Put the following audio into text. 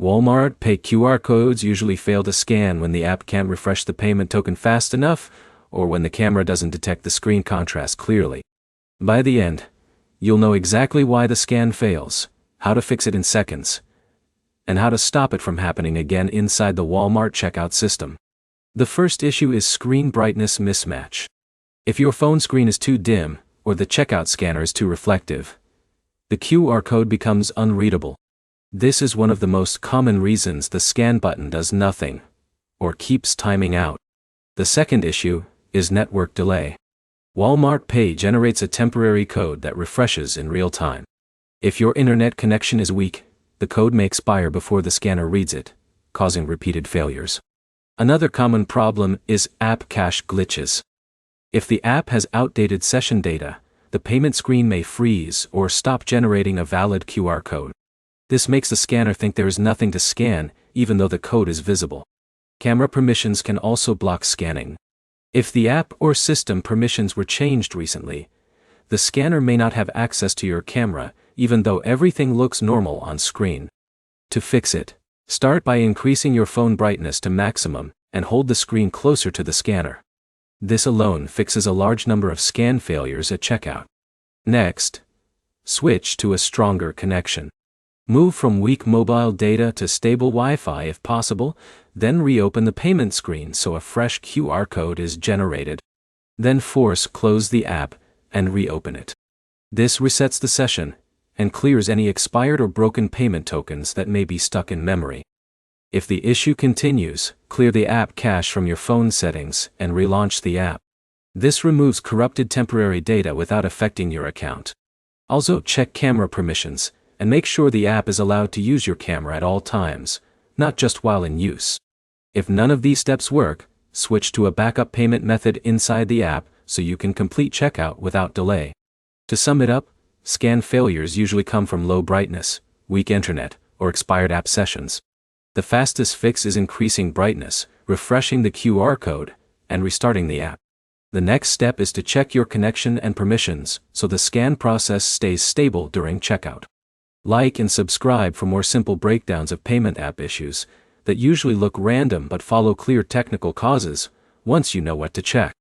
Walmart Pay QR codes usually fail to scan when the app can't refresh the payment token fast enough, or when the camera doesn't detect the screen contrast clearly. By the end, you'll know exactly why the scan fails, how to fix it in seconds, and how to stop it from happening again inside the Walmart checkout system. The first issue is screen brightness mismatch. If your phone screen is too dim, or the checkout scanner is too reflective, the QR code becomes unreadable. This is one of the most common reasons the scan button does nothing, or keeps timing out. The second issue is network delay. Walmart Pay generates a temporary code that refreshes in real time. If your internet connection is weak, the code may expire before the scanner reads it, causing repeated failures. Another common problem is app cache glitches. If the app has outdated session data, the payment screen may freeze or stop generating a valid QR code. This makes the scanner think there is nothing to scan, even though the code is visible. Camera permissions can also block scanning. If the app or system permissions were changed recently, the scanner may not have access to your camera, even though everything looks normal on screen. To fix it, start by increasing your phone brightness to maximum and hold the screen closer to the scanner. This alone fixes a large number of scan failures at checkout. Next, switch to a stronger connection. Move from weak mobile data to stable Wi-Fi if possible, then reopen the payment screen so a fresh QR code is generated. Then force close the app and reopen it. This resets the session and clears any expired or broken payment tokens that may be stuck in memory. If the issue continues, clear the app cache from your phone settings and relaunch the app. This removes corrupted temporary data without affecting your account. Also, check camera permissions and make sure the app is allowed to use your camera at all times, not just while in use. If none of these steps work, switch to a backup payment method inside the app so you can complete checkout without delay. To sum it up, scan failures usually come from low brightness, weak internet, or expired app sessions. The fastest fix is increasing brightness, refreshing the QR code, and restarting the app. The next step is to check your connection and permissions so the scan process stays stable during checkout. Like and subscribe for more simple breakdowns of payment app issues that usually look random but follow clear technical causes once you know what to check.